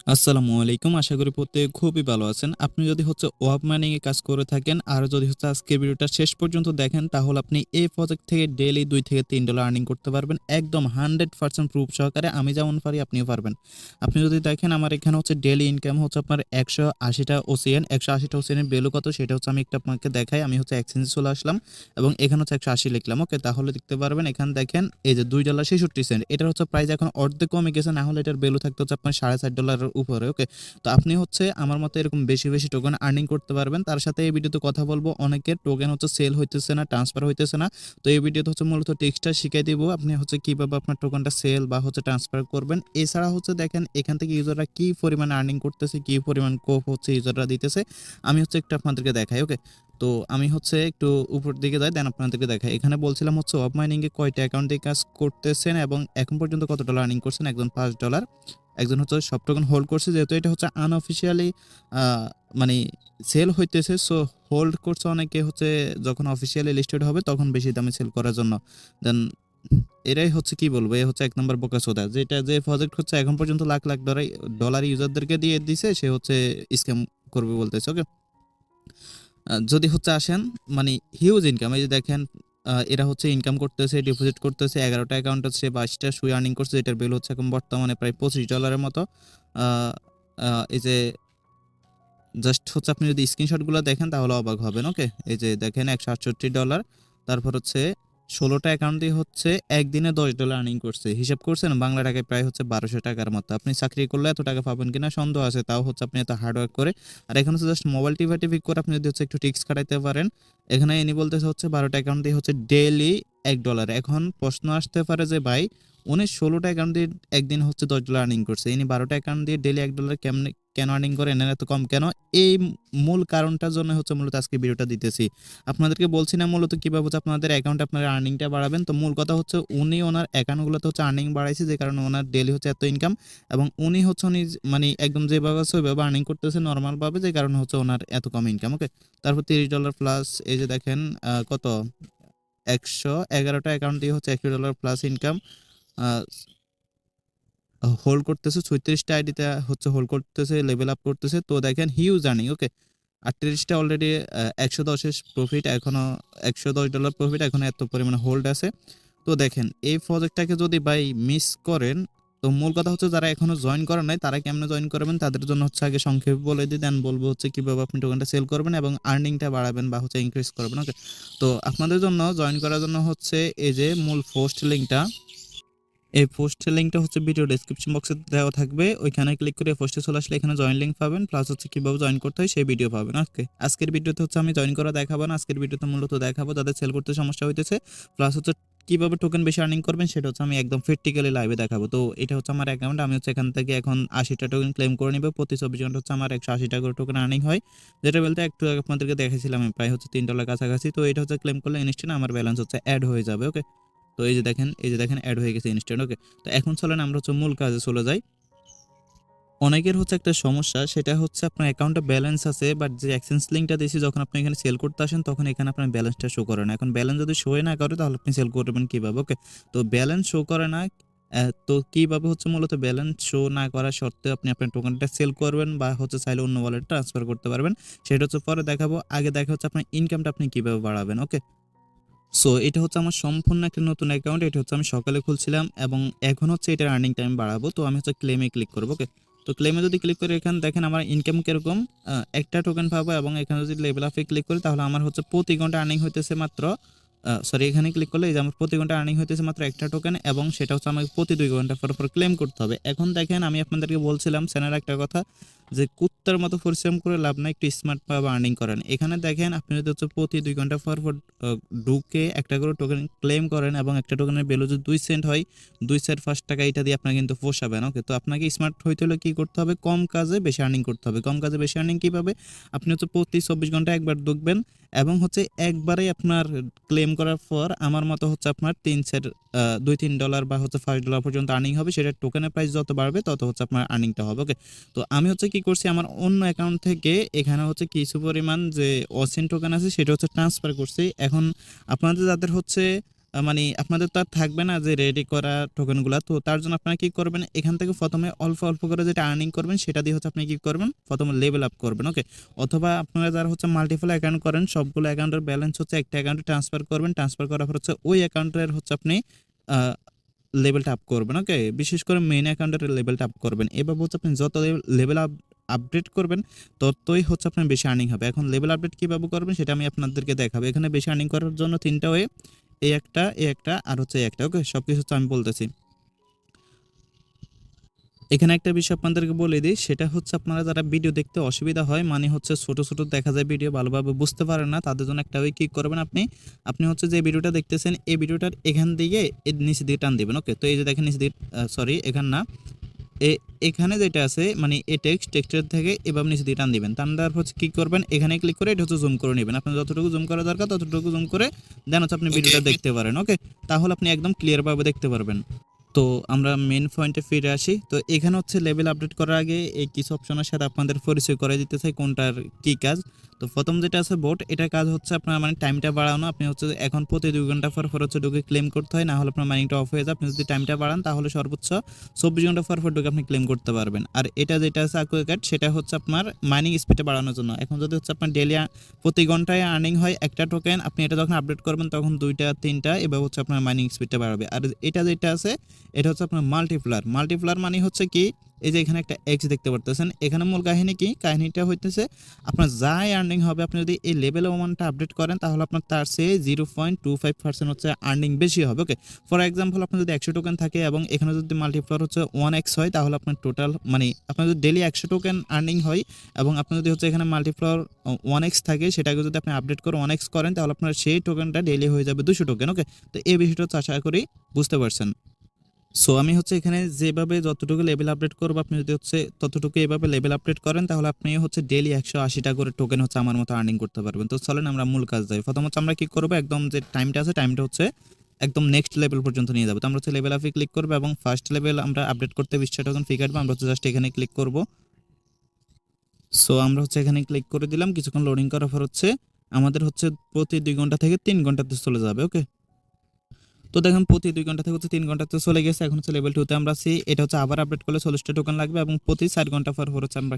আসসালামু আলাইকুম। আশা করি প্রত্যেকে খুবই ভালো আছেন। আপনি যদি ওয়েব মাইনিং এ কাজ করে থাকেন আর যদি আজকের ভিডিওটা শেষ পর্যন্ত দেখেন তাহলে আপনি এই প্রজেক্ট থেকে ডেইলি $2 থেকে $3 আর্নিং করতে পারবেন। একদম 100% প্রুফ সহকারে আমি যেমন পারি আপনিও পারবেন। আপনি যদি দেখেন আমার এখানে ডেইলি ইনকাম আপনার ১৮০ টা ওসিএন। ১৮০ টা ওসিএন এর ভ্যালু কত সেটা আমি একটু আপনাকে দেখাই। আমি এক্সচেঞ্জে চলে আসলাম এবং এখানে ১৮০ লিখলাম। ওকে, তাহলে দেখতে পারবেন এখানে দেখেন এই যে $2.৬৬। এটার প্রাইস এখন অর্ধেক কমে গেছে, না হলে এটার ভ্যালু থাকতে আপনার $৪.৫ উপরে। ওকে, তো আপনি আমার মতো এরকম বেশি বেশি টোকেন আর্নিং করতে পারবেন। তার সাথে এই ভিডিওতে কথা বলবো অনেকের টোকেন সেল হইতেছে না, ট্রান্সফার হইতেছে না। তো এই ভিডিওতে মূলত টেক্সটটা শিখিয়ে দিব আপনি কিভাবে আপনার টোকেনটা সেল বা ট্রান্সফার করবেন। এছাড়া দেখেন এখান থেকে ইউজাররা কি পরিমাণ আর্নিং করতেছে, কি পরিমাণ কোপ ইউজাররা দিতেছে, আমি একটু আপনাদেরকে দেখাই। ওকে, তো আমি একটু উপর দিকে যাই, দেন আপনাদেরকে দেখাই। এখানে বলছিলাম ওয়েব মাইনিং এ কয়টা অ্যাকাউন্ট দিয়ে কাজ করতেছেন এবং এখন পর্যন্ত কত ডলার আর্নিং করছেন। একজন $5, একজন সব টোকেন হোল্ড করছে, যেহেতু এটা আনঅফিসিয়ালি মানে সেল হইতেছে। সো হোল্ড করছে অনেকে, যখন অফিসিয়ালি লিস্টেড হবে তখন বেশি দামে সেল করার জন্য। দেন এরাই কি বলবো, এ এক নম্বর বোকাচোদা, যেটা যে প্রজেক্ট এখন পর্যন্ত লাখ লাখ ডলার ইউজারদেরকে দিয়ে দিছে, সে স্ক্যাম করবে বলতেছে। ওকে, যদি আসেন মানে হিউজ ইনকাম, এই যে দেখেন এরা ইনকাম করতেছে, ডিপোজিট করতেছে। 11টা অ্যাকাউন্ট 22টা সুই আর্নিং করছে, এটার বিল এখন বর্তমানে প্রায় $25 মতো। এই যে জাস্ট আপনি যদি স্ক্রিনশটগুলো দেখেন তাহলে অবাক হবেন। ওকে, এই যে দেখেন $168, তারপর 16টা অ্যাকাউন্ট দিয়ে একদিনে $10 আর্নিং করছে। হিসাব করছেন বাংলা টাকায় প্রায় 1200 টাকার মতো। আপনি চাকরি করলে এত টাকা পাবেন কিনা সন্দেহ আছে, তাও আপনি এত হার্ডওয়ার্ক করে। আর এখন জাস্ট মোবাইল টিভি করে আপনি যদি একটু টিক্স খাটাইতে পারেন। এখানে ইনি বলতেছে 12টা অ্যাকাউন্ট দিয়ে ডেইলি $1। এখন প্রশ্ন আসতে পারে যে ভাই উনি 16টা অ্যাকাউন্ট দিয়ে একদিন $10 আর্নিং করছে, ইনি 12টা অ্যাকাউন্ট দিয়ে ডেইলি $1 কেমনে কেন আর্নিং করেন, এত কম কেন? এই মূল কারণটার জন্য মূলত আজকে ভিডিওটা দিতেছি। আপনাদেরকে বলছি না মূলত কিভাবে আপনাদের অ্যাকাউন্টে আপনারা আর্নিংটা বাড়াবেন। তো মূল কথা উনি ওনার অ্যাকাউন্টগুলোতে আর্নিং বাড়াইছে, যে কারণে ওনার ডেইলি এত ইনকাম। এবং উনি উনি মানে একদম যেভাবে আছে ওইভাবে আর্নিং করতেছে নর্মালভাবে, যে কারণে ওনার এত কম ইনকাম। ওকে, তারপর $30 প্লাস। এই যে দেখেন কত 111টা অ্যাকাউন্ট দিয়ে $100 প্লাস ইনকাম হোল্ড করতেছে। 36টা আইডিতে হোল্ড করতেছে, লেভেল আপ করতেছে। তো দেখেন হিউজ আর্নিং। ওকে, 38টা অলরেডি 110 প্রফিট, এখনো $110 প্রফিট, এখনো এত পরিমাণে হোল্ড আছে। তো দেখেন এই প্রজেক্টটাকে যদি ভাই মিস করেন, তো মূল কথা যারা এখনো জয়েন করেন নাই তারা কেমনে জয়েন করবেন, তাদের জন্য আগে সংক্ষেপে বলে দিই, দেন বলবো কিভাবে আপনি টোকেনটা সেল করবেন এবং আর্নিংটা বাড়াবেন বা ইনক্রিজ করবেন। ওকে, তো আপনাদের জন্য জয়েন করার জন্য এই যে মূল পোস্ট লিঙ্কটা, এই পোস্টের লিঙ্কটা ভিডিও ডেসক্রিপশন বক্সে দেওয়া থাকবে। ওইখানে ক্লিক করে পোস্টে চলে আসলে এখানে জয়েন লিঙ্ক পাবেন, প্লাস কিভাবে জয়েন করতে হয় সেই ভিডিও পাবেন। ওকে, আজকের ভিডিওতে আমি জয়েন করা দেখাবো না, আজকের ভিডিওতে মূলত দেখাবো যাদের সেল করতে সমস্যা হইতেছে, প্লাস কিভাবে টোকেন বেশি আর্নিং করবেন সেটা আমি একদম প্র্যাকটিক্যালি লাইভে দেখাবো। তো এটা আমার অ্যাকাউন্ট, আমি এখান থেকে এখন 80টা টোকেন ক্লেম করে নিব। প্রতি 24 ঘন্টা আমার 180 টাকা করে টোকেন আর্নিং হয়, যেটা বলতে একটু আগে আপনাদেরকে দেখাইছিলাম আমি, প্রায় $3 কাছাকাছি। তো এটা ক্লেম করলে ইনস্ট্যান্ট আমার ব্যালেন্স অ্যাড হয়ে যাবে। ওকে, তো এই যে দেখেন অ্যাড হয়ে গেছে ইনস্ট্যান্ট। ওকে, তো এখন চলেন আমরা মূল কাজে চলে যাই। অনেকের একটা সমস্যা, সেটা আপনার অ্যাকাউন্টে ব্যালেন্স আছে, বাট যে এক্সচেঞ্জ লিঙ্কটা দিয়েছি যখন আপনি এখানে সেল করতে আসেন তখন এখানে আপনার ব্যালেন্সটা শো করে না। এখন ব্যালেন্স যদি শো না করে তাহলে আপনি সেল করবেন কিভাবে? ওকে, তো ব্যালেন্স শো করে না, তো কিভাবে মূলত ব্যালেন্স শো না করা সত্ত্বেও আপনি আপনার টোকেনটা সেল করবেন বা চাইলে অন্য ওয়ালেট ট্রান্সফার করতে পারবেন, সেটা পরে দেখাবো। আগে দেখা আপনার ইনকামটা আপনি কিভাবে বাড়াবেন। ওকে, সো এটা আমার সম্পূর্ণ একটা নতুন অ্যাকাউন্ট। এটা আমি সকালে খুলছিলাম এবং এখন এটার আর্নিং টাইম বাড়াবো। তো আমি ক্লেমে ক্লিক করবো। ওকে, তো ক্লেমে যদি ক্লিক করে এখানে দেখেন আমার ইনকাম কিরকম, একটা টোকেন পাবো। এবং এখানে যদি লেভেল আপে ক্লিক করি তাহলে আমার প্রতি ঘন্টা আর্নিং হইতেছে মাত্র সরি, এখানে ক্লিক করলে এই যে আমার প্রতি ঘন্টা আর্নিং হইতেছে মাত্র একটা টোকেন, এবং সেটা আমাকে প্রতি 2 ঘন্টা পর পর ক্লেম করতে হবে। এখন দেখেন আমি আপনাদেরকে বলছিলাম চ্যানেল একটা কথা, যে কুত্তার মতো পরিশ্রম করে লাভ নাই, একটু স্মার্টভাবে আর্নিং করেন। এখানে দেখেন আপনি যদি প্রতি 2 ঘন্টা পর পর ঢুকে একটা করে টোকেন ক্লেম করেন এবং একটা টোকেনের ভ্যালু যদি 2 সেন্ট হয়, 2 সেন্ট 5 টাকা, এটা দিয়ে আপনার কিন্তু পোষাবেন। ওকে, তো আপনাকে স্মার্ট হইতে হলে কী করতে হবে? কম কাজে বেশি আর্নিং করতে হবে। কম কাজে বেশি আর্নিং কীভাবে? আপনি প্রতি 24 ঘন্টা একবার ঢুকবেন এবং একবারেই আপনার ক্লেম করার পর আমার মতো আপনার 3 সেন্ট $2-3 বা $5 পর্যন্ত আর্নিং হবে। সেটা টোকেনের প্রাইস যত বাড়বে তত আপনার আর্নিংটা হবে। ওকে, তো আমি কি করছি, আমার অন্য অ্যাকাউন্ট থেকে এখানে কিছু পরিমাণ যে অসিন টোকেন আছে সেটা ট্রান্সফার করছি। এখন আপনাদের যাদের মানে আপনাদের তো আর থাকবে না যে রেডি করা টোকেনগুলা। তো তার জন্য আপনারা কি করবেন, এখান থেকে প্রথমে অল্প, অল্প করে যেটা আর্নিং করবেন সেটা দিয়ে হচ্ছে আপনি কি করবেন, প্রথমে লেভেল আপ করবেন, ওকে? অথবা আপনারা যারা হচ্ছে মাল্টিপল অ্যাকাউন্ট করেন, সবগুলো অ্যাকাউন্টের ব্যালেন্স হচ্ছে একটা অ্যাকাউন্টে ট্রান্সফার করবেন। ট্রান্সফার করার পর হচ্ছে ওই অ্যাকাউন্টের হচ্ছে আপনি আ লেভেলটা আপ করবেন, ওকে? বিশেষ করে মেইন অ্যাকাউন্টের লেভেলটা আপ করবেন। এভাবে হচ্ছে আপনি যত লেভেল আপডেট করবেন ততই হচ্ছে আপনার বেশি আর্নিং হবে। এখন লেভেল আপডেট কিভাবে করবেন সেটা আমি আপনাদেরকে দেখাবো। এখানে বেশি আর্নিং করার জন্য ৩ টা ওয়ে, এই একটা আর হচ্ছে এই একটা, ওকে? সবকিছু হচ্ছে আমি বলতেছি। এখানে একটা বিষয় আপনাদেরকে বলে দিই, সেটা হচ্ছে আপনারা যারা ভিডিও দেখতে অসুবিধা হয়, মানে হচ্ছে ছোট, ছোট দেখা যায় ভিডিও ভালোভাবে বুঝতে পারেন না, তাদের জন্য একটা ওয়ে কি করবেন আপনি হচ্ছে যে ভিডিওটা দেখতেছেন এই ভিডিওটার এখান দিকে এর নিচের দিকে টান দিবেন, ওকে? তো এই যে দেখেন নিচের দিকে, সরি এখানে না, এখানে যেটা আছে মানে এই টেক্সটের থেকে এভাবে নিচে দিয়ে টান দিবেন। টান দেওয়ার হচ্ছে কি করবেন, এখানে ক্লিক করে এটা হচ্ছে জুম করে নেবেন। আপনার যতটুকু জুম করা দরকার ততটুকু জুম করে দেন হচ্ছে আপনি ভিডিওটা দেখতে পারেন, ওকে? তাহলে আপনি একদম ক্লিয়ারভাবে দেখতে পারবেন। তো আমরা মেন পয়েন্টে ফিরে আসি। তো এখানে হচ্ছে লেভেল আপডেট করার আগে এই কিছু অপশনের সাথে আপনাদের পরিচয় করে দিতে চাই কোনটার কি কাজ। তো প্রথম যেটা আছে বোট, এটার কাজ হচ্ছে আপনার মানে টাইমটা বাড়ানো। আপনি হচ্ছে এখন প্রতি ২ ঘন্টা পর হচ্ছে ঢুকে ক্লেম করতে হয়, না হলে আপনার মাইনিংটা অফ হয়ে যায়। আপনি যদি টাইমটা বাড়ান তাহলে সর্বোচ্চ ২৪ ঘন্টা পর ঢুকে আপনি ক্লেম করতে পারবেন। আর এটা যেটা আছে অ্যাকুয়াকার্ড, সেটা হচ্ছে আপনার মাইনিং স্পিডটা বাড়ানোর জন্য। এখন যদি হচ্ছে আপনার ডেইলি প্রতি ঘন্টায় আর্নিং হয় একটা টোকেন, আপনি এটা যখন আপডেট করবেন তখন ২টা ৩টা এভাবে হচ্ছে আপনার মাইনিং স্পিডটা বাড়বে। আর এটা যেটা আছে এটা হচ্ছে আপনার মাল্টিপ্লায়ার। মাল্টিপ্লায়ার মানে হচ্ছে কি, এই যে এখানে একটা এক্স দেখতে পারতেছেন, এখানে মূল কাহিনী কি, কাহিনীটা হইতেছে আপনার যাই আর্নিং হবে আপনি যদি এই লেভেল ওয়ানটা আপডেট করেন তাহলে আপনার তার চেয়ে 0.25% হচ্ছে আর্নিং বেশি হবে, ওকে? ফর এক্সাম্পল আপনার যদি 100 টোকেন থাকে এবং এখানে যদি মাল্টিপ্লায়ার হচ্ছে 1x হয় তাহলে আপনার টোটাল মানে আপনার যদি ডেলি 100 টোকেন আর্নিং হয় এবং আপনার যদি হচ্ছে এখানে মাল্টিপ্লায়ার 1x থাকে, সেটাকে যদি আপনি আপডেট করে 1x করেন তাহলে আপনার সেই টোকেনটা ডেলি হয়ে যাবে 200 টোকেন, ওকে? তো এই বিষয়টা হচ্ছে আশা করি বুঝতে পারছেন। সো আমি হচ্ছে এখানে যেভাবে যতটুকু লেভেল আপডেট করবো, আপনি যদি হচ্ছে ততটুকু এভাবে লেভেল আপডেট করেন তাহলে আপনি হচ্ছে ডেইলি 180টা করে টোকেন হচ্ছে আমার মতো আর্নিং করতে পারবেন। তো চলেন আমরা মূল কাজ যাই। প্রথম হচ্ছে আমরা কি করবো, একদম যে টাইমটা আছে টাইমটা হচ্ছে একদম নেক্সট লেভেল পর্যন্ত নিয়ে যাবো। তো আমরা হচ্ছে লেভেল আপে ক্লিক করবো এবং ফার্স্ট লেভেল আমরা আপডেট করতে 20টা টোকেন ফি কাটবো। আমরা হচ্ছে জাস্ট এখানে ক্লিক করবো। সো আমরা হচ্ছে এখানে ক্লিক করে দিলাম। কিছুক্ষণ লোডিং করার পর হচ্ছে আমাদের হচ্ছে প্রতি 2 ঘন্টা থেকে 3 ঘন্টাতে চলে যাবে, ওকে? তো দেখেন প্রতি 2 ঘন্টা থেকে হচ্ছে 3 ঘন্টাতে চলে গেছে। এখন হচ্ছে লেভেল 2 তে আমরা আছি। এটা হচ্ছে আবার আপডেট করলে 40টা টোকেন লাগবে এবং প্রতি 4 ঘন্টা পর হচ্ছে আমরা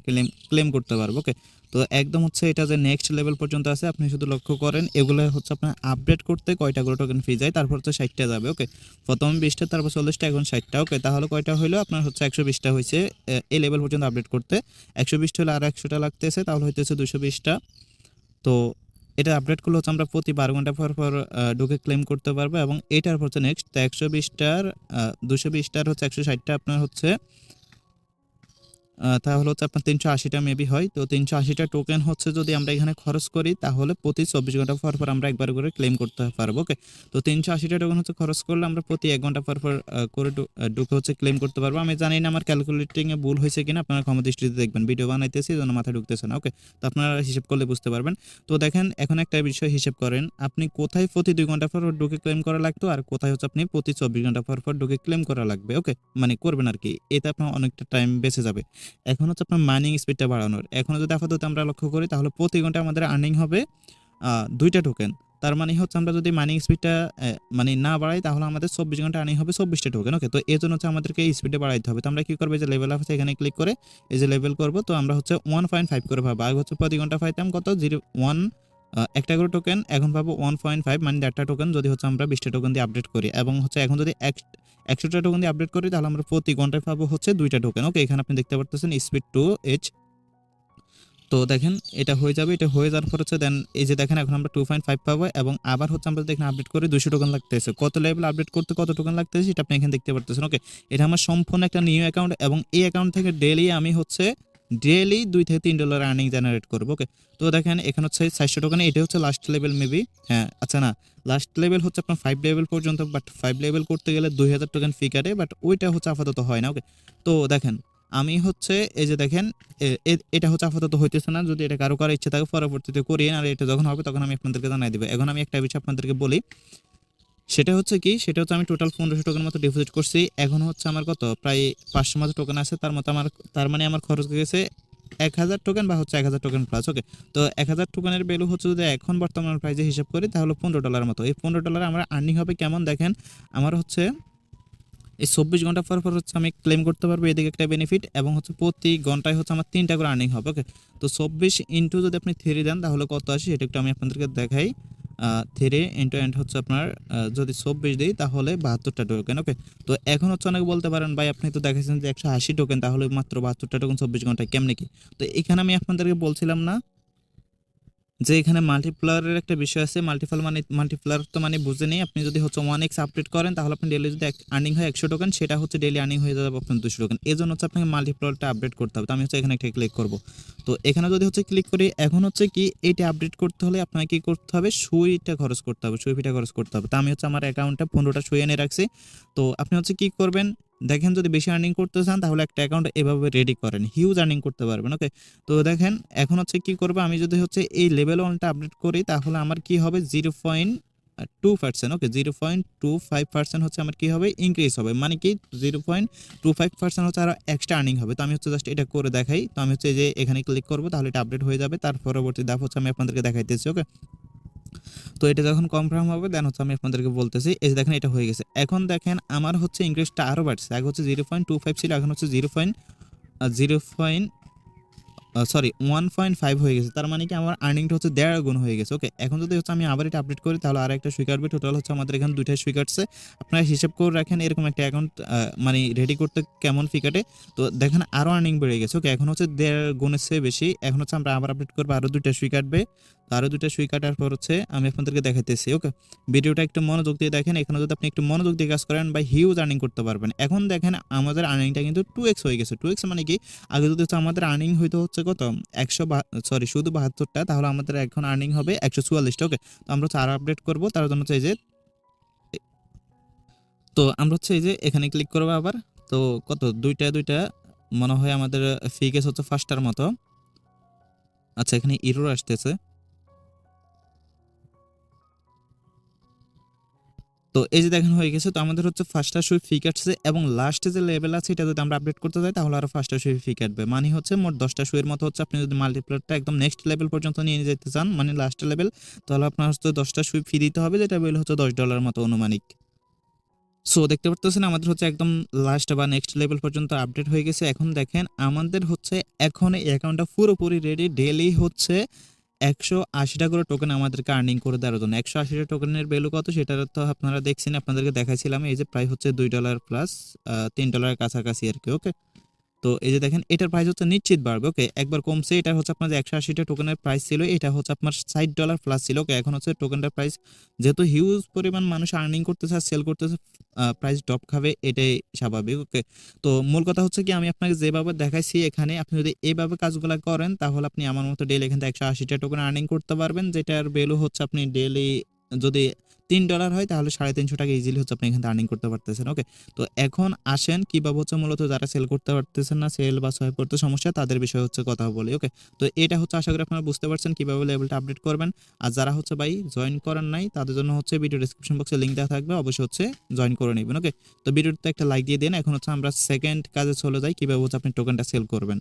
ক্লেম করতে পারবো, ওকে? তো একদম হচ্ছে এটা যে নেক্সট লেভেল পর্যন্ত আছে, আপনি শুধু লক্ষ্য করেন এগুলো হচ্ছে আপনার আপডেট করতে কয়টা করে টোকেন ফি যায়, তারপর হচ্ছে 60টা যাবে, ওকে? প্রথমে 20টা, তারপর 40টা, এখন 60টা, ওকে? তাহলে কয়টা হইলো আপনার হচ্ছে 120টা হয়েছে এই লেভেল পর্যন্ত আপডেট করতে। 120টা হলে আর 100টা লাগতেছে, তাহলে হইতেছে 220টা। তো এটা আপডেট করলে হচ্ছে আমরা প্রতি 12 ঘন্টা পর ঢুকে ক্লেম করতে পারবো এবং এটার হচ্ছে নেক্সট 120টার 220টার হচ্ছে 160টা আপনার হচ্ছে তাহলে হচ্ছে আপনার 380টা মেবি হয়। তো 380টা টোকেন হচ্ছে যদি আমরা এখানে খরচ করি তাহলে প্রতি 24 ঘন্টা পর আমরা একবার করে ক্লেম করতে পারবো, ওকে? তো 380টা টোকেন হচ্ছে খরচ করলে আমরা প্রতি 1 ঘন্টা পর করে ঢুকে হচ্ছে ক্লেম করতে পারবো। আমি জানি না আমার ক্যালকুলেটিং এ ভুল হয়েছে কিনা, আপনারা ক্ষমা দৃষ্টিতে দেখবেন। ভিডিও বানাইতেছি এজন্য মাথায় ঢুকতেছে না, ওকে? তো আপনারা হিসাব করলে বুঝতে পারবেন। তো দেখেন এখন একটা বিষয় হিসাব করেন, আপনি কোথায় প্রতি 2 ঘন্টা পর ঢুকে ক্লেম করা লাগতো আর কোথায় হচ্ছে আপনি প্রতি 24 ঘন্টা পর ঢুকে ক্লেম করা লাগবে, ওকে? মানে করবেন আরকি। এতে আপনার অনেকটা টাইম বেঁচে যাবে। এখন হচ্ছে আপনার মাইনিং স্পিডটা বাড়ানোর। এখন যদি আপাতত আমরা লক্ষ্য করি তাহলে প্রতি ঘন্টায় আমাদের আর্নিং হবে ২টা টোকেন। তার মানে হচ্ছে আমরা যদি মাইনিং স্পিডটা মানে না বাড়াই তাহলে আমাদের 24 ঘন্টা আর্নিং হবে 24টা টোকেন, ওকে? তো এজন্য হচ্ছে আমাদেরকে এই স্পিডে বাড়াইতে হবে। তো আমরা কি করব, এই যে লেভেল আপ আছে এখানে ক্লিক করে এই যে লেভেল করব। তো আমরা হচ্ছে 1.5 করে পাবো। আগে হচ্ছে প্রতি ঘন্টা পাইতাম কত 01 একটা করে টোকেন, এখন পাবো 1.5 মানে 1.5টা টোকেন যদি হচ্ছে আমরা 20টা টোকেন দিয়ে আপডেট করি এবং হচ্ছে এখন যদি 100টা টোকেন দিয়ে আপডেট করি তাহলে আমরা প্রতি ঘন্টায় পাবো হচ্ছে 2টা টোকেন, ওকে? এখানে আপনি দেখতে পারতেছেন স্পিড 2h। তো দেখেন এটা হয়ে যাবে। এটা হয়ে যাওয়ার পর হচ্ছে দেন এই যে দেখেন এখন আমরা 2.5 পাবো এবং আবার হচ্ছে আমরা দেখেন আপডেট করে 200 টোকেন লাগতেছে। কত লেভেল আপডেট করতে কত টোকেন লাগতেছে সেটা আপনি এখানে দেখতে পারতেছেন, ওকে? এটা আমার সম্পূর্ণ একটা নিউ অ্যাকাউন্ট এবং এই অ্যাকাউন্ট থেকে ডেইলি আমি হচ্ছে ডেইলি 2 থেকে $3 আর্নিং জেনারেট করব, ওকে? তো দেখেন এখানে হচ্ছে 400 টোকেন, এটা হচ্ছে লাস্ট লেভেল মেবি। হ্যাঁ, আচ্ছা না, লাস্ট লেভেল হচ্ছে আপনার 5 লেভেল পর্যন্ত, বাট 5 লেভেল করতে গেলে 2000 টোকেন ফি কাটে, বাট ওইটা হচ্ছে আপাতত হয় না, ওকে? তো দেখেন আমি হচ্ছে এই যে দেখেন এটা হচ্ছে আপাতত হইতেছে না। যদি এটা কারো ইচ্ছা থাকে পরবর্তীতে করিয়েন, আর এটা যখন হবে তখন আমি আপনাদেরকে জানাই দিব। এখন আমি একটা বিষয় আপনাদেরকে বলি, সেটা হচ্ছে কি, সেটা হচ্ছে আমি টোটাল 1500 টোকেন মতো ডিপোজিট করছি। এখন হচ্ছে আমার কত প্রায় 500 মতো টোকেন আছে, তার মানে আমার খরচ হয়ে গেছে 1000 টোকেন বা হচ্ছে 1000 টোকেন প্লাস। ওকে, তো 1000 টোকেনের ভ্যালু হচ্ছে যদি এখন বর্তমান প্রাইসে হিসাব করি তাহলে $15 মতো। এই $15 আমার আর্নিং হবে কেমন দেখেন, আমার হচ্ছে এই 24 ঘন্টা পর পর হচ্ছে আমি ক্লেম করতে পারবো এদিকে একটা বেনিফিট, এবং হচ্ছে প্রতি ঘন্টায় হচ্ছে আমার 3টা করে আর্নিং হবে। ওকে, তো 24 ইন্টু যদি আপনি 3 দেন তাহলে কত আসে সেটা একটু আমি আপনাদেরকে দেখাই। 3 ইন্টু এন্ড হচ্ছে আপনার যদি 24 দিই তাহলে 72টা টোকেন। ওকে, তো এখন হচ্ছে অনেকে বলতে পারেন ভাই আপনি তো দেখাচ্ছেন যে 180 টোকেন, তাহলে মাত্র 72টা টোকেন 24 ঘন্টায় কেমনে কি? তো এখানে আমি আপনাদেরকে বলছিলাম না যে এখানে মাল্টিপ্লায়ারের একটা বিষয় আছে। মাল্টিপ্লায়ার তো মানে বুঝে নেই, আপনি যদি হচ্ছে 1x আপডেট করেন তাহলে আপনি ডেইলি যদি আর্নিং হয় 100 টোকেন, সেটা হচ্ছে ডেইলি আর্নিং হয়ে যাবে আপনার 200 টোকেন। এই জন্য হচ্ছে আপনাকে মাল্টিপ্লায়ারটা আপডেট করতে হবে। তো আমি হচ্ছে এখানে একটা ক্লিক করব। তো এখানে যদি হচ্ছে ক্লিক করি, এখন হচ্ছে কি এটা আপডেট করতে হলে আপনাকে কি করতে হবে, সুইটা খরচ করতে হবে, সুই ফিটা খরচ করতে হবে। তো আমি হচ্ছে আমার অ্যাকাউন্টে 15টা সুই এনে রাখছি। তো আপনি হচ্ছে কি করবেন দেখেন, যদি বেশি আর্নিং করতে চান তাহলে একটা অ্যাকাউন্ট এভাবে রেডি করেন, হিউজ আর্নিং করতে পারবেন। ওকে, তো দেখেন এখন হচ্ছে কি করবো, আমি যদি হচ্ছে এই লেভেল 1টা আপডেট করি তাহলে আমার কি হবে 0.2%। ওকে, 0.25% হচ্ছে আমার কি হবে, ইনক্রিজ হবে, মানে কি 0.25% হচ্ছে আরো এক্সট্রা আর্নিং হবে। তো আমি হচ্ছে জাস্ট এটা করে দেখাই। তো আমি হচ্ছে যে এখানে ক্লিক করবো তাহলে এটা আপডেট হয়ে যাবে। তার পরবর্তী ধাপ হচ্ছে আমি আপনাদেরকে দেখাইতেছি। ওকে, তো এটা যখন কনফার্ম হবে দেন হচ্ছে আমি আপনাদেরকে বলতেছি, এই যে দেখেন এটা হয়ে গেছে। এখন দেখেন আমার হচ্ছে ইনক্রিজটা আরো বাড়ছে, আগে হচ্ছে 0.25 ছিল, এখন হচ্ছে 1.5 হয়ে গেছে। তার মানে কি আমার আর্নিংটা হচ্ছে 1.5 গুণ হয়ে গেছে। ওকে, এখন যদি হচ্ছে আমি আবার এটা আপডেট করি তাহলে আর একটা সুই কাটবে। টোটাল হচ্ছে আমাদের এখানে 2টা সুই কাটছে। আপনারা হিসাব করে রাখেন এরকম একটা অ্যাকাউন্ট মানে রেডি করতে কেমন ফি কাটে। তো দেখেন আরও আর্নিং বেড়ে গেছে। ওকে, এখন হচ্ছে 1.5 গুণের চেয়ে বেশি। এখন হচ্ছে আমরা আবার আপডেট করবো, আরও 2টা সুই কাটবে। তো আরও 2টা সুই কাটার পর হচ্ছে আমি আপনাদেরকে দেখাইতেছি। ওকে, ভিডিওটা একটু মনোযোগ দিয়ে দেখেন, এখানে যদি আপনি একটু মনোযোগ দিয়ে কাজ করেন বা হিউজ আর্নিং করতে পারবেন। এখন দেখেন আমাদের আর্নিংটা কিন্তু 2x হয়ে গেছে। 2x মানে কি, আগে যদি হচ্ছে আমাদের আর্নিং হইতো হচ্ছে কত, শুধু 72টা, তাহলে আমাদের এখন আর্নিং হবে 144টা। ওকে, তো আমরা হচ্ছে আরো আপডেট করবো, তার জন্য হচ্ছে এই যে তো আমরা হচ্ছে এই যে এখানে ক্লিক করবো আবার। তো কত, দুইটা মনে হয় আমাদের ফি কেস হচ্ছে 5টার মতো। আচ্ছা, এখানে ইরর আসতেছে। তো এই যে দেখেন হয়ে গেছে। তো আমাদের হচ্ছে 5টা সুই ফি কাটছে, এবং লাস্টে যে লেভেল আছে এটা যদি আমরা আপডেট করতে যাই তাহলে আরো 5টা সুই ফি কাটবে, মানে হচ্ছে মোট 10টা সুইয়ের মতো হচ্ছে। আপনি যদি মাল্টিপ্লায়ারটা একদম নেক্সট লেভেল পর্যন্ত নিয়ে যেতে চান, মানে লাস্ট লেভেল, তাহলে আপনার হচ্ছে 10টা সুই ফি দিতে হবে, যেটা বেল হচ্ছে $10 মতো অনুমানিক। সো দেখতে পারতেছেন আমাদের হচ্ছে একদম লাস্ট বা নেক্সট লেভেল পর্যন্ত আপডেট হয়ে গেছে। এখন দেখেন আমাদের হচ্ছে এখন এই অ্যাকাউন্টটা পুরোপুরি রেডি। ডেইলি হচ্ছে 180টা করে টোকেন আমাদেরকে আর্নিং করে দেওয়ার জন্য। 180টা টোকেনের ভ্যালু কত সেটা তো আপনারা দেখছেন, আপনাদেরকে দেখাইছিলাম। এই যে প্রায় হচ্ছে $2 প্লাস $3 কাছাকাছি আর কি। ওকে, তো এই যে দেখেন এটার প্রাইস হচ্ছে নিশ্চিত বাড়বে। ওকে, একবার কমছে, এটা হচ্ছে আপনার যে 180টা টোকেনের প্রাইস ছিল এটা হচ্ছে আপনার $60 প্লাস ছিল। ওকে, এখন হচ্ছে টোকেনটার প্রাইস যেহেতু হিউজ পরিমাণ মানুষ আর্নিং করতেছে আর সেল করতেছে, প্রাইস ড্রপ খাবে, এটাই স্বাভাবিক। ওকে, তো মূল কথা হচ্ছে কি আমি আপনাকে যেভাবে দেখাইছি এখানে আপনি যদি এইভাবে কাজগুলো করেন তাহলে আপনি আমার মতো ডেইলি এখান থেকে 180টা টোকেন আর্নিং করতে পারবেন, যেটার ভ্যালু হচ্ছে আপনি ডেইলি যদি $3 হয় তাহলে $350 ইজিলি হচ্ছে আপনি এখান থেকে আর্নিং করতে পারতেছেন। ওকে, তো এখন আসেন কিভাবে হচ্ছে মূলত যারা সেল করতে পারতেছেন না, সেল বা সোয়াইপ করতে সমস্যা, তাদের বিষয়ে হচ্ছে কথা বলি। ওকে, তো এটা হচ্ছে আশা করি আপনারা বুঝতে পারছেন কিভাবে লেভেলটা আপডেট করবেন। আর যারা হচ্ছে ভাই জয়েন করেন নাই তাদের জন্য হচ্ছে ভিডিও ডেসক্রিপশন বক্সে লিঙ্ক দেওয়া থাকবে, অবশ্যই হচ্ছে জয়েন করে নেবেন। ওকে, তো ভিডিওতে একটা লাইক দিয়ে দিন। এখন হচ্ছে আমরা সেকেন্ড কাজে চলে যাই, কিভাবে হচ্ছে আপনি টোকেনটা সেল করবেন।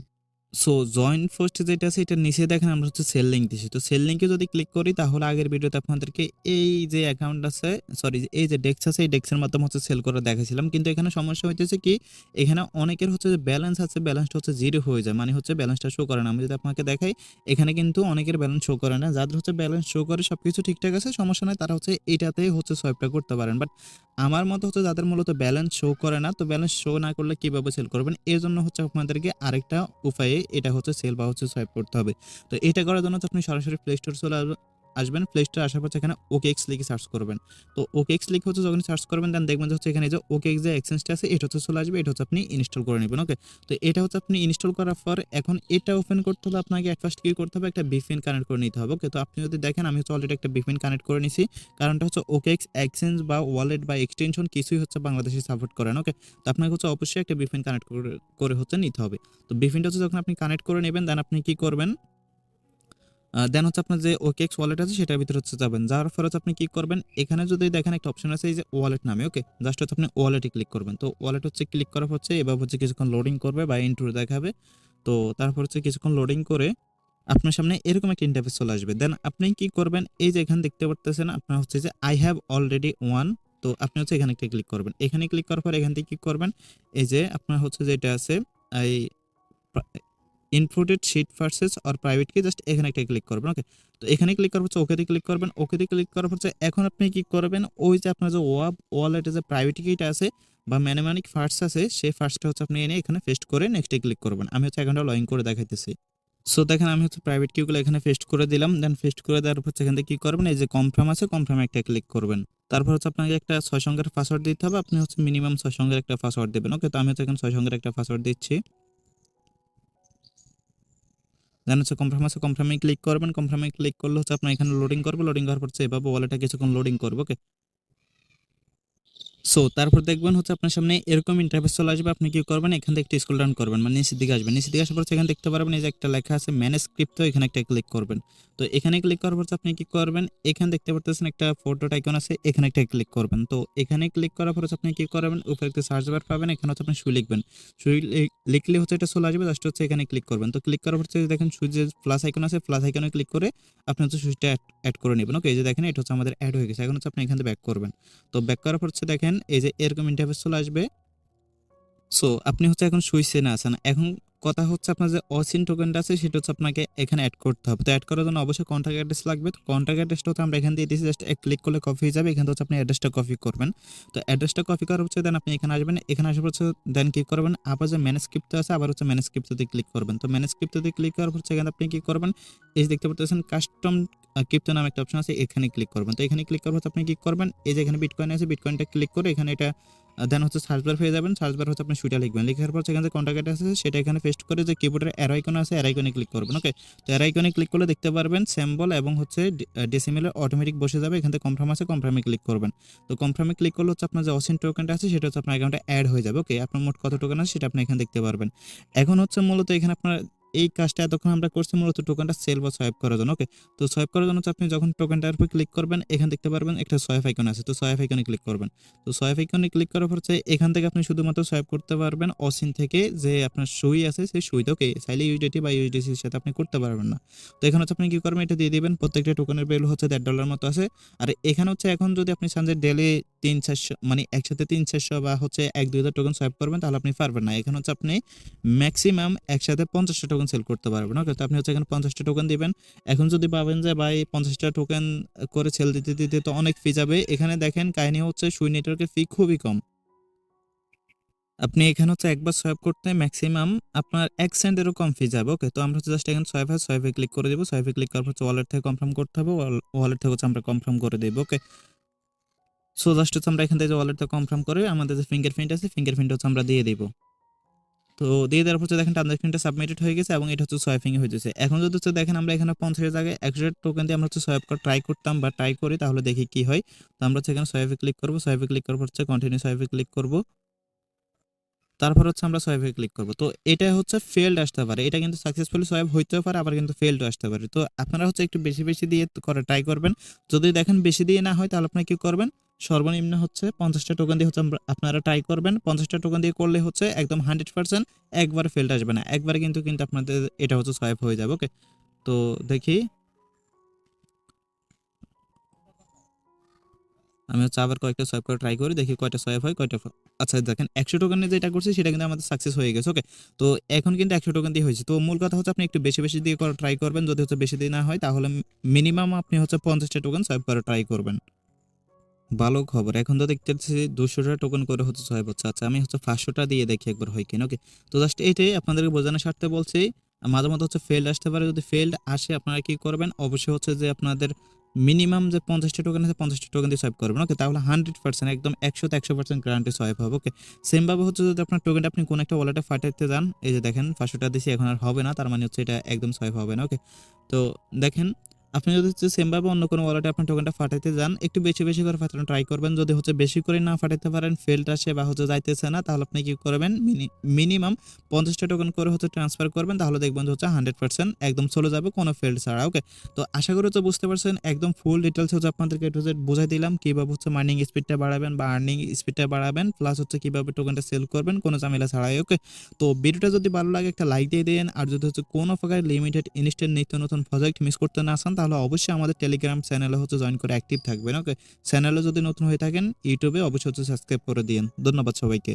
সো জয়েন ফার্স্ট যেটা আছে এটার নিচে দেখেন আমরা হচ্ছে সেল লিঙ্ক দিছি। তো সেল লিঙ্কে যদি ক্লিক করি তাহলে আগের ভিডিওতে আপনাদেরকে এই যে অ্যাকাউন্ট আছে, সরি এই যে ডেস্ক আছে, এই ডেস্কের মাধ্যমে হচ্ছে সেল করে দেখাইছিলাম। কিন্তু এখানে সমস্যা হইতেছে কি, এখানে অনেকের হচ্ছে যে ব্যালেন্স আছে, ব্যালেন্সটা হচ্ছে জিরো হয়ে যায়, মানে হচ্ছে ব্যালেন্সটা শো করে না। আমি যদি আপনাকে দেখাই, এখানে কিন্তু অনেকের ব্যালেন্স শো করে না। যাদের হচ্ছে ব্যালেন্স শো করে সবকিছু ঠিকঠাক আছে, সমস্যা নাই, তারা হচ্ছে এটাতে হচ্ছে সোয়াইপটা করতে পারেন। বাট আমার মতো হচ্ছে যাদের মূলত ব্যালেন্স শো করে না, তো ব্যালেন্স শো না করলে কিভাবে সেল করবেন, এর জন্য হচ্ছে আপনাদেরকে আরেকটা উপায়ে এটা হচ্ছে সেল বা হচ্ছে সোয়াইপ করতে হবে। তো এটা করার জন্য হচ্ছে আপনি সরাসরি প্লে স্টোর চলে আসবেন। প্লে স্টোরে আসার পর এখানে ওকেএক্স লিখে সার্চ করবেন। তো ওকেএক্স লিখে হচ্ছে যখন সার্চ করবেন দেন দেখবেন যে হচ্ছে এখানে যে ওকেএক্স যে এক্সচেঞ্জটা আছে এটা হচ্ছে চলে আসবে, এটা হচ্ছে আপনি ইনস্টল করে নেবেন। ওকে, তো এটা হচ্ছে আপনি ইনস্টল করার পর এখন এটা ওপেন করতে হলে আপনাকে ফার্স্ট কি করতে হবে, একটা ভিপিএন কানেক্ট করে নিতে হবে। ওকে, তো আপনি যদি দেখেন আমি হচ্ছে অলরেডি একটা ভিপিএন কানেক্ট করে নিছি, কারণটা হচ্ছে ওকেএক্স এক্সচেঞ্জ বা ওয়ালেট বা এক্সটেনশন কিছুই হচ্ছে বাংলাদেশে সাপোর্ট করে না। ওকে, তো আপনাকে হচ্ছে অবশ্যই একটা ভিপিএন কানেক্ট করে হচ্ছে নিতে হবে। তো ভিপিএনটা হচ্ছে যখন আপনি কানেক্ট করে নেবেন দেন আপনি কি করবেন, দেন হচ্ছে আপনার যে ওকেএক্স ওয়ালেট আছে সেটার ভিতরে হচ্ছে যাবেন। যাওয়ার পর হচ্ছে আপনি কি করবেন, এখানে যদি দেখেন একটা অপশন আছে এই যে ওয়ালেট নামে। ওকে, জাস্ট হচ্ছে আপনি ওয়ালেটে ক্লিক করবেন। তো ওয়ালেট হচ্ছে ক্লিক করার হচ্ছে এবার হচ্ছে কিছুক্ষণ লোডিং করবে বা ইন্ট্রো দেখাবে। তো তারপর হচ্ছে কিছুক্ষণ লোডিং করে আপনার সামনে এরকম একটা ইন্টারফেস চলে আসবে। দেন আপনি কি করবেন, এই যে এখানে দেখতে পারতেছেন আপনার হচ্ছে যে আই হ্যাভ অলরেডি ওয়ান। তো আপনি হচ্ছে এখানে একটা ক্লিক করবেন। এখানে ক্লিক করার পর এখান থেকে কি করবেন, এই যে আপনার হচ্ছে যেটা আছে এই inputted sheet versus or private কি, জাস্ট এখানে একটা ক্লিক করবেন। ওকে, তো এখানে ক্লিক করার পর ওকেতে ক্লিক করবেন। ওকেতে ক্লিক করার পর এখন আপনি কি করবেন, ওই যে আপনার যে ওয়ালেটে যে প্রাইভেট কিটা আছে বা ম্যানেমানিক ফার্স্ট আছে, সেই ফার্স্টটা হচ্ছে আপনি এনে এখানে পেস্ট করে নেক্সটে ক্লিক করবেন। আমি হচ্ছে অ্যাকাউন্টটা লগ ইন করে দেখাইতেছি। সো দেখেন আমি হচ্ছে প্রাইভেট কিগুলো এখানে পেস্ট করে দিলাম। দেন পেস্ট করে দেওয়ার পর এখান থেকে কি করবেন, এই যে কনফার্ম আছে, কনফার্মে একটা ক্লিক করবেন। তারপর হচ্ছে আপনাকে একটা 6 সংখ্যার পাসওয়ার্ড দিতে হবে। আপনি হচ্ছে মিনিমাম 6 সংখ্যার একটা পাসওয়ার্ড দেবেন। ওকে, তো আমি হচ্ছে এখানে 6 সংখ্যার একটা পাসওয়ার্ড দিচ্ছি। দেন হচ্ছে কনফার্ম আছে, কনফার্মে ক্লিক করবেন। কনফার্মে ক্লিক করলে হচ্ছে আপনার এখানে লোডিং করবে। লোডিং করার পর এভাবে ওয়ালেটটা কিছুক্ষণ লোডিং করবে। ওকে, সো তারপর দেখবেন হচ্ছে আপনার সামনে এরকম ইন্টারফেস চলে আসবে। আপনি কি করবেন, এখান থেকে একটু স্ক্রল ডাউন করবেন, মানে নিচের দিকে আসবেন। নিচের দিকে আসার পর এখানে দেখতে পারবেন এই যে একটা লেখা আছে ম্যানেজ ক্রিপ্টো, এখানে একটা ক্লিক করবেন। তো এখানে ক্লিক করার পর আপনি কি করবেন, এখানে দেখতে পারতেছেন একটা ফটো আইকন আছে, এখানে একটা ক্লিক করবেন। তো এখানে ক্লিক করার পর আপনি কি করবেন, উপরে একটা সার্চ বার পাবেন, এখানে হচ্ছে আপনি সুই লিখবেন। সুই লিখলে হচ্ছে এটা চলে আসবে, জাস্ট হচ্ছে এখানে ক্লিক করবেন। তো ক্লিক করার পর দেখেন সুই যে প্লাস আইকন আছে, প্লাস আইকনে ক্লিক করে আপনি হচ্ছে সুইচটা অ্যাড করে নেবেন। ওকে, এই যে দেখেন এটা হচ্ছে আমাদের অ্যাড হয়ে গেছে। এখন হচ্ছে আপনি এখান থেকে ব্যাক করবেন। তো ব্যাক করার পর দেখেন এই যে এরকম ইন্টারফেস চলে আসবে। সো আপনি হচ্ছে এখন সুইচ চেনে আছেন। এখন কথা হচ্ছে আপনার যে অসিন টোকেনটা আছে সেটা হচ্ছে আপনাকে এখানে অ্যাড করতে হবে। তো অ্যাড করার জন্য অবশ্যই কন্ট্যাক্ট অ্যাড্রেস লাগবে। তো কন্ট্যাক্ট অ্যাড্রেসটা হচ্ছে আমরা এখান দিয়ে দিয়েছি, জাস্ট এক ক্লিক করলে কপি হয়ে যাবে। এখান থেকে হচ্ছে আপনি অ্যাড্রেসটা কপি করবেন। তো অ্যাড্রেসটা কপি করার হচ্ছে দেন আপনি এখানে আসবেন। এখানে আসার হচ্ছে দেন কি করবেন, আবার যে ম্যানেজ ক্রিপ্টো আছে আবার হচ্ছে ম্যানেজ ক্রিপ্টোতে ক্লিক করবেন। তো ম্যানেজ ক্রিপ্টোতে ক্লিক করার হচ্ছে এখানে আপনি কি করবেন, এই যে দেখতে পাচ্ছেন কাস্টম ক্রিপ্টো নামে একটা অপশন আছে, এখানে ক্লিক করবেন। তো এখানে ক্লিক করার হচ্ছে আপনি কি করবেন, এই যে এখানে বিটকয়েন আছে, বিটকয়েনটা ক্লিক করে এখানে এটা দেন হচ্ছে সার্চ বার পেয়ে যাবেন। সার্চ বার হচ্ছে আপনি সুইটা লিখবেন। লেখার পর সেখানে যে কন্ট্যাক্ট আছে সেটা এখানে পেস্ট করে যে কিবোর্ডের অ্যারো আইকন আছে, অ্যারো আইকনে ক্লিক করবেন। ওকে, তো অ্যারো আইকনে ক্লিক করলে দেখতে পারবেন সিম্বল এবং হচ্ছে ডেসিমেলে অটোমেটিক বসে যাবে। এখান থেকে কনফার্ম আছে, কনফার্মে ক্লিক করবেন। তো কনফার্মে ক্লিক করলে হচ্ছে আপনার যে অসিন টোকেনটা আছে সেটা হচ্ছে আপনার অ্যাকাউন্টে অ্যাড হয়ে যাবে। ওকে, আপনার মোট কত টোকেন আছে সেটা আপনি এখানে দেখতে পারবেন। এখন হচ্ছে মূলত এখানে আপনার এই কাজটা এতক্ষণ আমরা করছি মূলত টোকেনটা সেল বা সোয়াইপ করার জন্য। ওকে, তো সোয়াইপ করার জন্য হচ্ছে আপনি যখন টোকেনটার উপর ক্লিক করবেন এখানে দেখতে পারবেন একটা সোয়াইপ আইকন আছে। তো সোয়াইপ আইকনে ক্লিক করবেন। তো সোয়াইপ আইকনে ক্লিক করার পর এখান থেকে আপনি শুধুমাত্র সোয়াইপ করতে পারবেন অসিন থেকে যে আপনার সুই আছে সেই সুইটা। ওকে, চাইলে ইউডিটি বা ইউডিসির সাথে আপনি করতে পারবেন না। তো এখানে হচ্ছে আপনি কি করবেন, এটা দিয়ে দিবেন। প্রত্যেকটা টোকেনের ভ্যালু হচ্ছে $1.5 মতো আছে। আর এখানে হচ্ছে এখন যদি আপনি চান যে ডেলি 3-400 মানে একসাথে 300-400 বা হচ্ছে 1-2 হাজার টোকেন সোয়াইপ করবেন তাহলে আপনি পারবেন না। এখানে হচ্ছে আপনি ম্যাক্সিমাম একসাথে 50টা টোকেন সেল করতে পারবেন। ওকে, তো আপনি হচ্ছে এখানে 50টা টোকেন দিবেন। এখন যদি ভাবেন যে ভাই 50টা টোকেন করে সেল দিতে দিতে তো অনেক ফি যাবে, এখানে দেখেন কাহিনী হচ্ছে সুই নেটওয়ার্কের ফি খুবই কম। আপনি এখানে হচ্ছে একবার সোয়াইপ করতে ম্যাক্সিমাম আপনার 1 সেন্টেরও কম ফি যাবে। ওকে, তো আমরা হচ্ছে জাস্ট এখানে সোয়াইপে ক্লিক করে দিব। সোয়াইপে ক্লিক করার পর ওয়ালেট থেকে কনফার্ম করতে হবে। ওয়ালেট থেকে হচ্ছে আমরা কনফার্ম করে দেব। ওকে, সো জাস্ট হচ্ছে আমরা এখান থেকে ওয়ালেট থেকে কনফার্ম করে আমাদের যে ফিঙ্গারপ্রিন্ট আছে ফিঙ্গারপ্রিন্ট হচ্ছে আমরা দিয়ে দিব। তো দিয়ে দেওয়ার পর দেখেন ট্রানজাকশনটা সাবমিটেড হয়ে গেছে এবং এটা হচ্ছে সোয়াইপিং হয়ে গেছে। এখন যদি হচ্ছে দেখেন আমরা এখানে 50 এর জায়গায় 100 টোকেন দিয়ে আমরা হচ্ছে সোয়াইপ করা ট্রাই করতাম বা ট্রাই করি তাহলে দেখি কি হয়। তো আমরা হচ্ছে এখানে সোয়াইপে ক্লিক করব। সোয়াইপে ক্লিক করার পর হচ্ছে কন্টিনিউ সোয়াইপে ক্লিক করব। তারপর হচ্ছে আমরা সোয়াইপে ক্লিক করব। তো এটা হচ্ছে ফেলড আসতে পারে। এটা কিন্তু সাকসেসফুলি সোয়াইপ হইতেও পারে আবার কিন্তু ফেলডও আসতে পারে। তো আপনারা হচ্ছে একটু বেশি বেশি দিয়ে করা ট্রাই করবেন। যদি দেখেন বেশি দিয়ে না হয় তাহলে আপনি কি করবেন, সর্বনিম্ন হচ্ছে 50টা টোকেন দিয়ে হচ্ছে আপনারা ট্রাই করবেন। 50টা টোকেন দিয়ে করলে হচ্ছে একদম 100% একবার ফেলড আসবে না। একবারে কিন্তু কিন্তু আপনাদের এটা হচ্ছে সোয়াইপ হয়ে যাবে। ওকে, তো দেখি আমি হচ্ছে আবার কয়েকটা সোয়াইপ করে ট্রাই করি, দেখি কয়টা সোয়াইপ হয় কয়টা আচ্ছা দেখেন 100 টোকেনে যেটা করছি সেটা কিন্তু আমাদের সাকসেস হয়ে গেছে। ওকে, তো এখন কিন্তু 100 টোকেন দিয়ে হয়েছে। তো মূল কথা হচ্ছে আপনি একটু বেশি বেশি দিয়ে করা ট্রাই করবেন। যদি হচ্ছে বেশি দিয়ে না হয় তাহলে মিনিমাম আপনি হচ্ছে 50টা টোকেন সোয়াইপ করে ট্রাই করবেন। ভালো খবর, এখন তো দেখতেছি 200টা টোকেন করে হচ্ছে সোয়াইপ হচ্ছে। আচ্ছা আমি হচ্ছে 500টা দিয়ে দেখি একবার হয় কিনা। ওকে, তো জাস্ট এটাই আপনাদেরকে বোঝানোর স্বার্থে বলছি। মাঝে মধ্যে হচ্ছে ফেল্ড আসতে পারে। যদি ফেল্ড আসে আপনারা কি করবেন, অবশ্যই হচ্ছে যে আপনাদের মিনিমাম যে 50টা টোকেন আছে 50টা টোকেন দিয়ে সোয়াইপ করবেন। ওকে, তাহলে 100% একদম 100% গ্যারান্টি সোয়াইপ হবে। ওকে, সেমভাবে হচ্ছে যদি আপনার টোকেনটা আপনি কোন একটা ওয়ালেটে পাঠাইতে যান, এই যে দেখেন 500টা দিছি এখন আর হবে না, তার মানে হচ্ছে এটা একদম সোয়াইপ হবে না। ওকে, তো দেখেন আপনি যদি হচ্ছে সেম ভাবে অন্য কোনো ওয়ালেটে আপনার টোকেনটা পাঠাইতে যান, একটু বেশি করে পাঠানোর ট্রাই করবেন। যদি হচ্ছে বেশি করে না পাঠাইতে পারেন, ফেইলড আসে বা হচ্ছে যাইতেছে না, তাহলে আপনি কি করবেন মিনিমাম 50 টা টোকেন করে হচ্ছে ট্রান্সফার করবেন। তাহলে দেখবেন যে হচ্ছে 100% একদম চলে যাবে কোনো ফেইলড ছাড়া। ওকে? তো আশা করি হচ্ছে বুঝতে পারছেন। একদম ফুল ডিটেইলস হচ্ছে আপনাদেরকে A to Z বুঝাই দিলাম। কিভাবে হচ্ছে মাইনিং স্পিডটা বাড়াবেন বা আর্নিং স্পিডটা বাড়াবেন। প্লাস হচ্ছে কিভাবে টোকেনটা সেল করবেন কোনো ঝামেলা ছাড়াই। ওকে? তো ভিডিওটা যদি ভালো লাগে একটা লাইক দিয়ে দিন। আর যদি হচ্ছে কোনো প্রকার লিমিটেড ইনস্ট্যান্ট নিত্য নতুন প্রজেক্ট মিস করতে না চান, তাহলে অবশ্যই আমাদের টেলিগ্রাম চ্যানেলে হচ্ছে জয়েন করে অ্যাক্টিভ থাকবেন। ওকে? চ্যানেলে যদি নতুন হয়ে থাকেন ইউটিউবে অবশ্যই হচ্ছে সাবস্ক্রাইব করে দিন। ধন্যবাদ সবাইকে।